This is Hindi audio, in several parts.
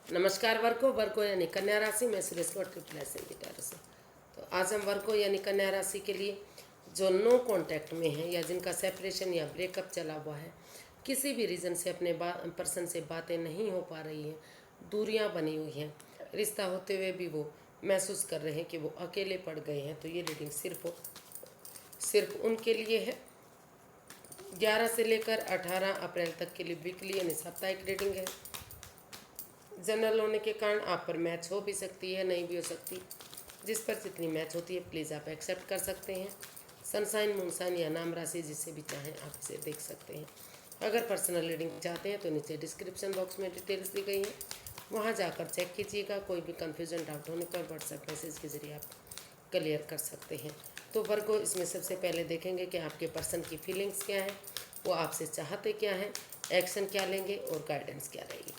नमस्कार वर्को यानी कन्या राशि में सुरेश गौड़ ट्रिपल एस की तरफ से। तो आज हम वर्को यानी कन्या राशि के लिए जो नो कांटेक्ट में है या जिनका सेपरेशन या ब्रेकअप चला हुआ है, किसी भी रीज़न से अपने पर्सन से बातें नहीं हो पा रही हैं, दूरियां बनी हुई हैं, रिश्ता होते हुए भी वो महसूस कर रहे हैं कि वो अकेले पड़ गए हैं, तो ये रीडिंग सिर्फ उनके लिए है। 11 से लेकर 18 अप्रैल तक के लिए वीकली यानी साप्ताहिक रीडिंग है। जनरल होने के कारण आप पर मैच हो भी सकती है, नहीं भी हो सकती। जिस पर जितनी मैच होती है प्लीज़ आप एक्सेप्ट कर सकते हैं। सनसाइन, मूनसाइन या नाम राशि जिससे भी चाहें आप इसे देख सकते हैं। अगर पर्सनल रीडिंग चाहते हैं तो नीचे डिस्क्रिप्शन बॉक्स में डिटेल्स दी गई हैं, वहाँ जाकर चेक कीजिएगा। कोई भी कन्फ्यूजन डाउट होने पर व्हाट्सएप मैसेज के जरिए आप क्लियर कर सकते हैं। तो वर्गो इसमें सबसे पहले देखेंगे कि आपके पर्सन की फीलिंग्स क्या है, वो आपसे चाहते क्या हैं, एक्शन क्या लेंगे और गाइडेंस क्या रहेगी।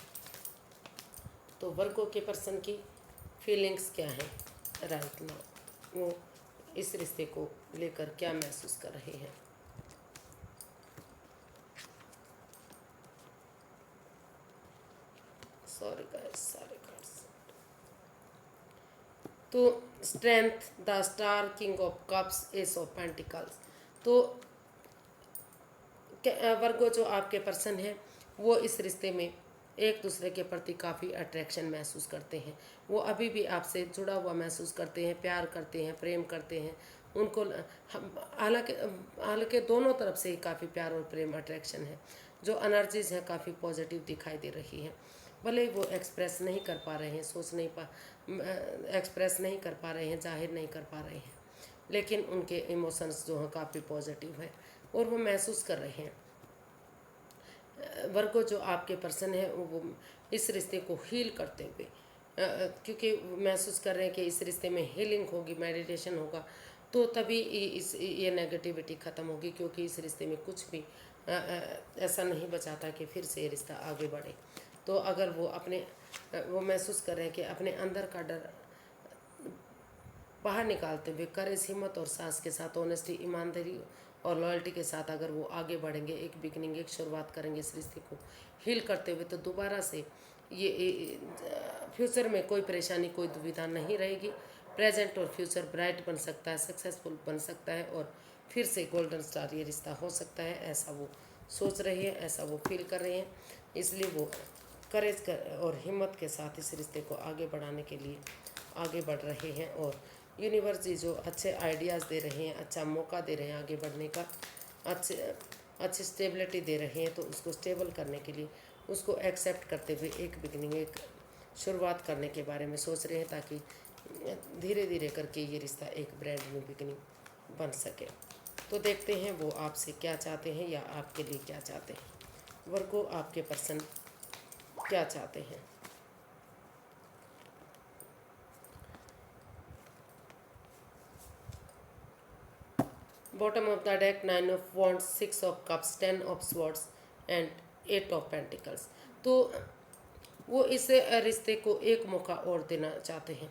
तो वर्गो के पर्सन की फीलिंग्स क्या है राइट नाउ, वो इस रिश्ते को लेकर क्या महसूस कर रहे हैं। सॉरी गाइस, सारे कार्ड्स। तो strength, the star, king of cups, S of pentacles. तो वर्गो जो आपके पर्सन हैं वो इस रिश्ते में एक दूसरे के प्रति काफ़ी अट्रैक्शन महसूस करते हैं। वो अभी भी आपसे जुड़ा हुआ महसूस करते हैं, प्यार करते हैं, प्रेम करते हैं। उनको हालांकि हालांकि दोनों तरफ से ही काफ़ी प्यार और प्रेम अट्रैक्शन है। जो एनर्जीज हैं काफ़ी पॉजिटिव दिखाई दे रही हैं। भले ही वो एक्सप्रेस नहीं कर पा रहे हैं, एक्सप्रेस नहीं कर पा रहे हैं, जाहिर नहीं कर पा रहे हैं, लेकिन उनके इमोशंस जो हैं काफ़ी पॉजिटिव है और वो महसूस कर रहे हैं। वर्गो जो आपके पर्सन है वो इस रिश्ते को हील करते हुए, क्योंकि महसूस कर रहे हैं कि इस रिश्ते में हीलिंग होगी, मेडिटेशन होगा, तो तभी ये नेगेटिविटी ख़त्म होगी। क्योंकि इस रिश्ते में कुछ भी ऐसा नहीं बचाता कि फिर से ये रिश्ता आगे बढ़े। तो अगर वो महसूस कर रहे हैं कि अपने अंदर का डर बाहर निकालते हुए करेज, हिम्मत और साहस के साथ, ऑनेस्टी, ईमानदारी और लॉयल्टी के साथ अगर वो आगे बढ़ेंगे, एक बिगनिंग, एक शुरुआत करेंगे इस रिश्ते को हील करते हुए, तो दोबारा से ये फ्यूचर में कोई परेशानी, कोई दुविधा नहीं रहेगी। प्रेजेंट और फ्यूचर ब्राइट बन सकता है, सक्सेसफुल बन सकता है और फिर से गोल्डन स्टार ये रिश्ता हो सकता है। ऐसा वो सोच रही है, ऐसा वो फील कर रहे हैं। इसलिए वो करेज और हिम्मत के साथ इस रिश्ते को आगे बढ़ाने के लिए आगे बढ़ रहे हैं। और यूनिवर्स जी जो अच्छे आइडियाज़ दे रहे हैं, अच्छा मौका दे रहे हैं आगे बढ़ने का, अच्छी स्टेबिलिटी दे रहे हैं, तो उसको स्टेबल करने के लिए उसको एक्सेप्ट करते हुए एक बिगनिंग, एक शुरुआत करने के बारे में सोच रहे हैं, ताकि धीरे धीरे करके ये रिश्ता एक ब्रांड न्यू बिगनिंग बन सके। तो देखते हैं वो आपसे क्या चाहते हैं या आपके लिए क्या चाहते हैं। वर्गो आपके पर्सन क्या चाहते हैं। Bottom of the deck 9 of wands, 6 of cups, 10 of swords and 8 of pentacles. तो वो इस रिश्ते को एक मौका और देना चाहते हैं।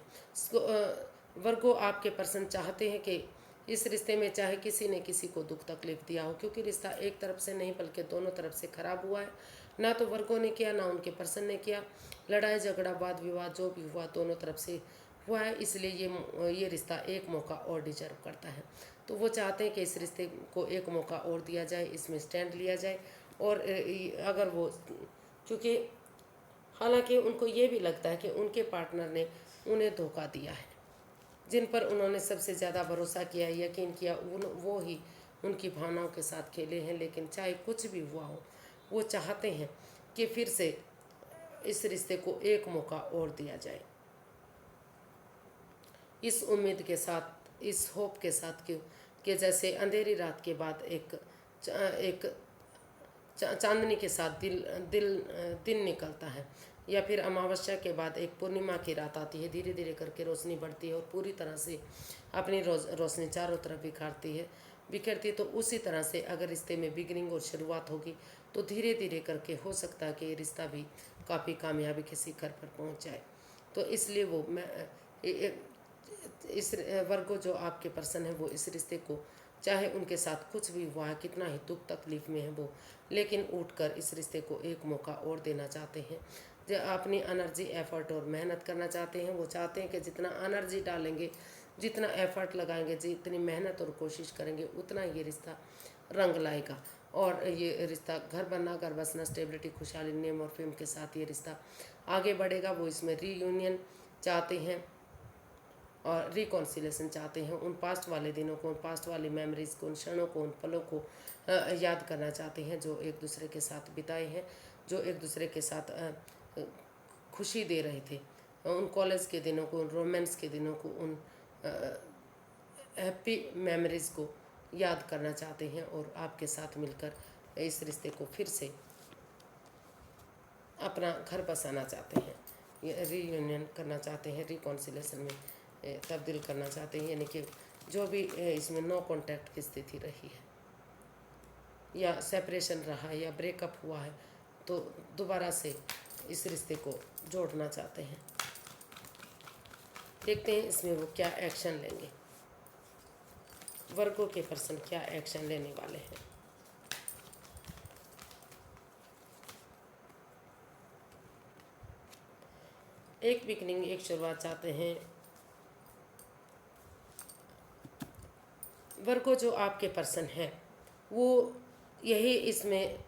वर्गो आपके पर्सन चाहते हैं कि इस रिश्ते में चाहे किसी ने किसी को दुख तकलीफ दिया हो, क्योंकि रिश्ता एक तरफ से नहीं बल्कि दोनों तरफ से खराब हुआ है। ना तो वर्गो ने किया, ना उनके पर्सन ने किया। लड़ाई झगड़ा, वाद विवाद जो भी हुआ दोनों तरफ से हुआ है। इसलिए ये रिश्ता एक मौका और डिजर्व करता है। तो वो चाहते हैं कि इस रिश्ते को एक मौका और दिया जाए, इसमें स्टैंड लिया जाए। और अगर वो, क्योंकि हालांकि उनको ये भी लगता है कि उनके पार्टनर ने उन्हें धोखा दिया है, जिन पर उन्होंने सबसे ज़्यादा भरोसा किया, यकीन किया, वो ही उनकी भावनाओं के साथ खेले हैं। लेकिन चाहे कुछ भी हुआ हो, वो चाहते हैं कि फिर से इस रिश्ते को एक मौका और दिया जाए, इस उम्मीद के साथ, इस होप के साथ कि जैसे अंधेरी रात के बाद एक चांदनी के साथ दिन निकलता है, या फिर अमावस्या के बाद एक पूर्णिमा की रात आती है, धीरे धीरे करके रोशनी बढ़ती है और पूरी तरह से अपनी रोशनी चारों तरफ बिखरती है। तो उसी तरह से अगर रिश्ते में बिगनिंग और शुरुआत होगी, तो धीरे धीरे करके हो सकता है कि ये रिश्ता भी काफ़ी कामयाबी के शिखर पर पहुंच जाए। तो इसलिए वो मैं इस वर्गो जो आपके पर्सन है वो इस रिश्ते को, चाहे उनके साथ कुछ भी हुआ है, कितना ही दुख तकलीफ में है वो, लेकिन उठकर इस रिश्ते को एक मौका और देना चाहते हैं। जो अपनी एनर्जी, एफर्ट और मेहनत करना चाहते हैं, वो चाहते हैं कि जितना एनर्जी डालेंगे, जितना एफर्ट लगाएंगे, जितनी मेहनत और कोशिश करेंगे, उतना ये रिश्ता रंग लाएगा और ये रिश्ता घर बनना, घर बसना, स्टेबिलिटी, खुशहाली, नेम और फेम के साथ ये रिश्ता आगे बढ़ेगा। वो इसमें रीयूनियन चाहते हैं और रिकॉन्सिलेशन चाहते हैं। उन पास्ट वाले दिनों को, उन पास्ट वाली मेमोरीज़ को, उन क्षणों को, उन पलों को याद करना चाहते हैं जो एक दूसरे के साथ बिताए हैं, जो एक दूसरे के साथ खुशी दे रहे थे। उन कॉलेज के दिनों को, उन रोमांस के दिनों को, उन हैप्पी मेमोरीज़ को याद करना चाहते हैं और आपके साथ मिलकर इस रिश्ते को फिर से अपना घर बसाना चाहते हैं, रीयूनियन करना चाहते हैं, रिकॉन्सिलेशन में तब्दील करना चाहते हैं। यानी कि जो भी इसमें नो कांटेक्ट की स्थिति रही है या सेपरेशन रहा है या ब्रेकअप हुआ है, तो दोबारा से इस रिश्ते को जोड़ना चाहते हैं। देखते हैं इसमें वो क्या एक्शन लेंगे, वर्गों के पर्सन क्या एक्शन लेने वाले हैं। एक बिगनिंग, एक शुरुआत चाहते हैं वर्गो। जो आपके पर्सन हैं वो यही इसमें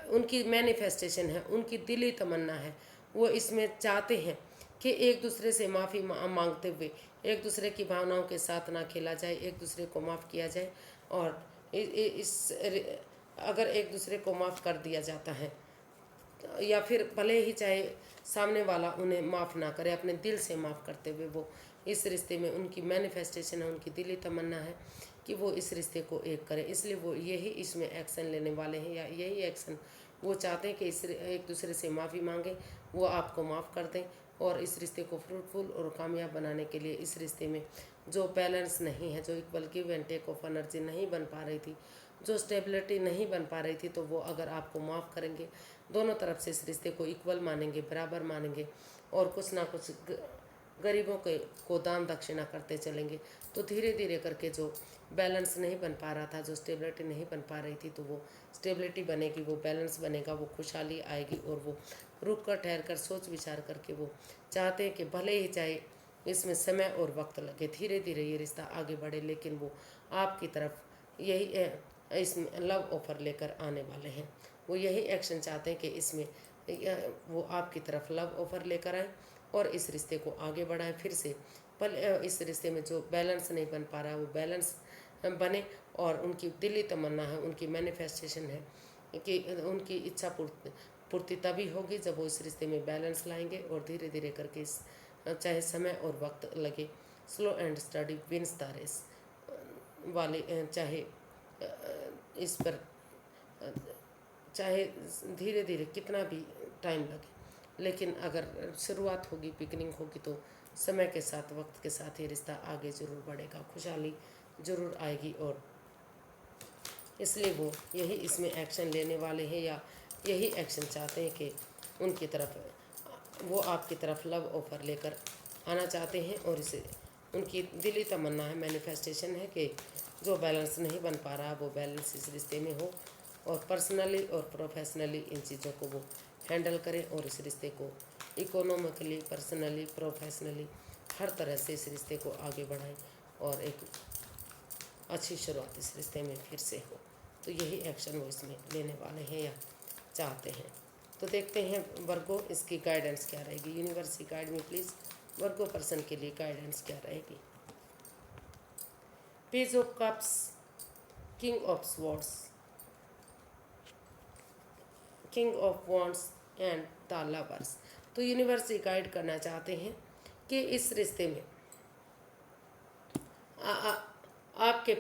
उनकी मैनिफेस्टेशन है, उनकी दिली तमन्ना है। वो इसमें चाहते हैं कि एक दूसरे से माफ़ी मांगते हुए एक दूसरे की भावनाओं के साथ ना खेला जाए, एक दूसरे को माफ़ किया जाए। और इस अगर एक दूसरे को माफ़ कर दिया जाता है या फिर भले ही चाहे सामने वाला उन्हें माफ़ ना करे, अपने दिल से माफ़ करते हुए वो इस रिश्ते में, उनकी मैनिफेस्टेशन है, उनकी दिली तमन्ना है कि वो इस रिश्ते को एक करें। इसलिए वो यही इसमें एक्शन लेने वाले हैं, या यही एक्शन वो चाहते हैं कि इस एक दूसरे से माफ़ी मांगें, वो आपको माफ़ कर दें और इस रिश्ते को फ्रूटफुल और कामयाब बनाने के लिए इस रिश्ते में जो बैलेंस नहीं है, जो equal give and take of energy नहीं बन पा रही थी, जो स्टेबिलिटी नहीं बन पा रही थी, तो वो अगर आपको माफ़ करेंगे, दोनों तरफ से इस रिश्ते को इक्वल मानेंगे, बराबर मानेंगे और कुछ ना कुछ गरीबों के को दान दक्षिणा करते चलेंगे, तो धीरे धीरे करके जो बैलेंस नहीं बन पा रहा था, जो स्टेबिलिटी नहीं बन पा रही थी, तो वो स्टेबिलिटी बनेगी, वो बैलेंस बनेगा, वो खुशहाली आएगी। और वो रुक कर, ठहर कर, सोच विचार करके वो चाहते हैं कि भले ही चाहे इसमें समय और वक्त लगे, धीरे धीरे ये रिश्ता आगे बढ़े, लेकिन वो आपकी तरफ यही इसमें लव ऑफर लेकर आने वाले हैं। वो यही एक्शन चाहते हैं कि इसमें वो आपकी तरफ लव ऑफर लेकर आए और इस रिश्ते को आगे बढ़ाएं फिर से। पर इस रिश्ते में जो बैलेंस नहीं बन पा रहा है वो बैलेंस बने। और उनकी दिली तमन्ना है, उनकी मैनिफेस्टेशन है कि उनकी इच्छा पूर्ति तभी होगी जब वो इस रिश्ते में बैलेंस लाएंगे और धीरे धीरे करके इस चाहे समय और वक्त लगे, slow and study wins the race वाले, चाहे इस पर चाहे धीरे धीरे कितना भी टाइम लगे, लेकिन अगर शुरुआत होगी, बिगनिंग होगी, तो समय के साथ, वक्त के साथ ये रिश्ता आगे ज़रूर बढ़ेगा, खुशहाली ज़रूर आएगी। और इसलिए वो यही इसमें एक्शन लेने वाले हैं या यही एक्शन चाहते हैं कि उनकी तरफ वो आपकी तरफ लव ऑफर लेकर आना चाहते हैं। और इसे उनकी दिली तमन्ना है, मैनिफेस्टेशन है कि जो बैलेंस नहीं बन पा रहा वो बैलेंस इस रिश्ते में हो और पर्सनली और प्रोफेशनली इन चीज़ों को वो हैंडल करें और इस रिश्ते को इकोनॉमिकली, पर्सनली, प्रोफेशनली हर तरह से इस रिश्ते को आगे बढ़ाएं और एक अच्छी शुरुआत इस रिश्ते में फिर से हो। तो यही एक्शन वो इसमें लेने वाले हैं या चाहते हैं। तो देखते हैं वर्गो इसकी गाइडेंस क्या रहेगी। यूनिवर्स की गाइड में प्लीज़ वर्गो पर्सन के लिए गाइडेंस क्या रहेगी। Page of cups, king of swords, king of wands and the lovers. तो यूनिवर्स ये गाइड करना चाहते हैं कि इस रिश्ते में आपके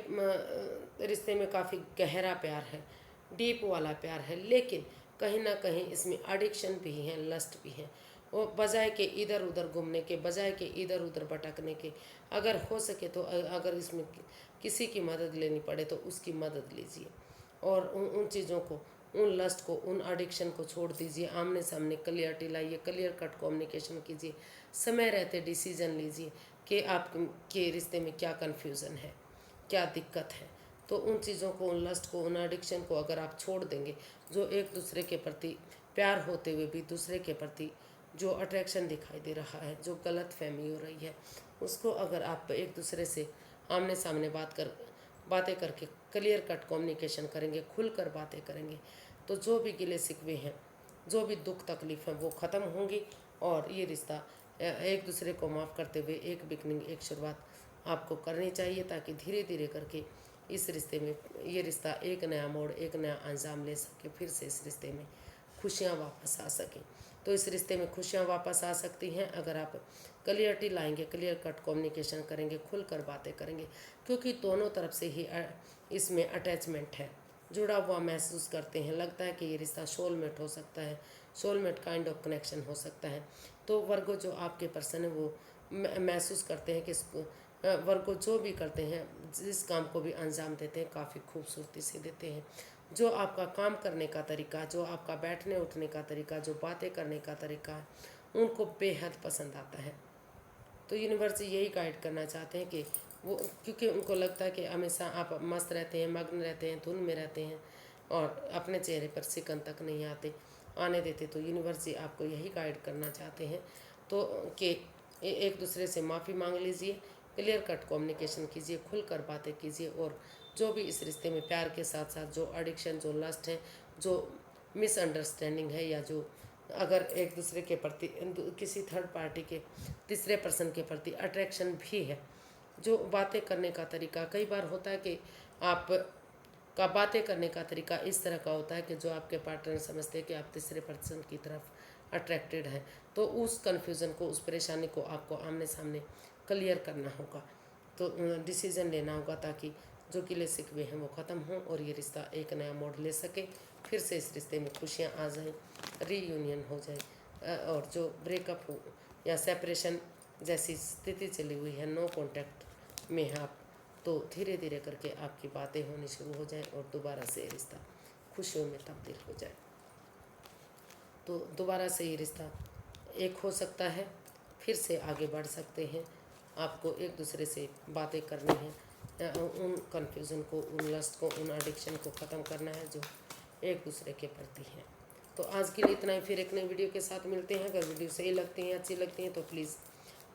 रिश्ते में काफ़ी गहरा प्यार है, डीप वाला प्यार है, लेकिन कहीं ना कहीं इसमें एडिक्शन भी है, लस्ट भी है। वो बजाय के इधर उधर घूमने के, बजाय के इधर उधर भटकने के, अगर हो सके तो अगर इसमें किसी की मदद लेनी पड़े तो उसकी मदद लीजिए और उन चीज़ों को, उन लस्ट को, उन एडिक्शन को छोड़ दीजिए। आमने सामने क्लियरिटी लाइए, क्लियर कट कम्युनिकेशन कीजिए, समय रहते डिसीजन लीजिए कि आपके रिश्ते में क्या कन्फ्यूज़न है, क्या दिक्कत है। तो उन चीज़ों को, उन लस्ट को, उन एडिक्शन को अगर आप छोड़ देंगे, जो एक दूसरे के प्रति प्यार होते हुए भी दूसरे के प्रति जो अट्रैक्शन दिखाई दे रहा है, जो गलत फहमी हो रही है, उसको अगर आप एक दूसरे से आमने सामने बातें करके क्लियर कट कम्युनिकेशन करेंगे, खुलकर बातें करेंगे, तो जो भी गिले शिकवे हैं, जो भी दुख तकलीफ हैं, वो ख़त्म होंगी और ये रिश्ता एक दूसरे को माफ़ करते हुए एक बिगनिंग, एक शुरुआत आपको करनी चाहिए, ताकि धीरे धीरे करके इस रिश्ते में ये रिश्ता एक नया मोड़, एक नया अंजाम ले सके, फिर से इस रिश्ते में खुशियाँ वापस आ सकें। तो इस रिश्ते में खुशियाँ वापस आ सकती हैं अगर आप क्लियरिटी लाएंगे, क्लियर कट कम्युनिकेशन करेंगे, खुलकर बातें करेंगे, क्योंकि दोनों तरफ से ही इसमें अटैचमेंट है, जुड़ा हुआ महसूस करते हैं, लगता है कि ये रिश्ता सोलमेट हो सकता है, सोलमेट काइंड ऑफ कनेक्शन हो सकता है। तो वर्गो जो आपके पर्सन है वो महसूस करते हैं कि वर्गो जो भी करते हैं, जिस काम को भी अंजाम देते हैं, काफ़ी खूबसूरती से देते हैं। जो आपका काम करने का तरीका, जो आपका बैठने उठने का तरीका, जो बातें करने का तरीका है, उनको बेहद पसंद आता है। तो यूनिवर्स यही गाइड करना चाहते हैं कि वो, क्योंकि उनको लगता है कि हमेशा आप मस्त रहते हैं, मग्न रहते हैं, धुन में रहते हैं और अपने चेहरे पर सिकन तक नहीं आने देते। तो यूनिवर्स जी आपको यही गाइड करना चाहते हैं तो कि एक दूसरे से माफ़ी मांग लीजिए, क्लियर कट कम्युनिकेशन कीजिए, खुलकर बातें कीजिए, और जो भी इस रिश्ते में प्यार के साथ साथ जो एडिक्शन, जो लस्ट है, जो मिसअंडरस्टैंडिंग है, या जो अगर एक दूसरे के प्रति किसी थर्ड पार्टी के तीसरे पर्सन के प्रति अट्रैक्शन भी है, जो बातें करने का तरीका कई बार होता है कि आप का बातें करने का तरीका इस तरह का होता है कि जो आपके पार्टनर समझते हैं कि आप तीसरे पर्सन की तरफ अट्रैक्टेड हैं, तो उस कन्फ्यूज़न को, उस परेशानी को आपको आमने सामने क्लियर करना होगा, तो डिसीज़न लेना होगा, ताकि जो गिले शिकवे हैं वो ख़त्म हों और ये रिश्ता एक नया मोड़ ले सके, फिर से इस रिश्ते में खुशियाँ आ जाएं, रीयूनियन हो जाए, और जो ब्रेकअप हो या सेपरेशन जैसी स्थिति चली हुई है, नो कॉन्टैक्ट में आप, तो धीरे धीरे करके आपकी बातें होनी शुरू हो जाएं और दोबारा से रिश्ता खुशियों में तब्दील हो जाए। तो दोबारा से ये रिश्ता एक हो सकता है, फिर से आगे बढ़ सकते हैं। आपको एक दूसरे से बातें करनी है, उन कन्फ्यूज़न को, उन लस्ट को, उन एडिक्शन को ख़त्म करना है जो एक दूसरे के प्रति है। तो आज के लिए इतना ही, फिर एक नई वीडियो के साथ मिलते हैं। अगर वीडियो सही लगती हैं, अच्छी लगती हैं, तो प्लीज़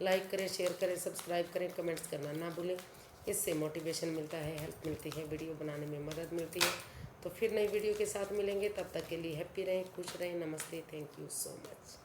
लाइक करें, शेयर करें, सब्सक्राइब करें, कमेंट्स करना ना भूलें। इससे मोटिवेशन मिलता है, हेल्प मिलती है, वीडियो बनाने में मदद मिलती है। तो फिर नई वीडियो के साथ मिलेंगे, तब तक के लिए हैप्पी रहें, खुश रहें। नमस्ते, थैंक यू सो मच।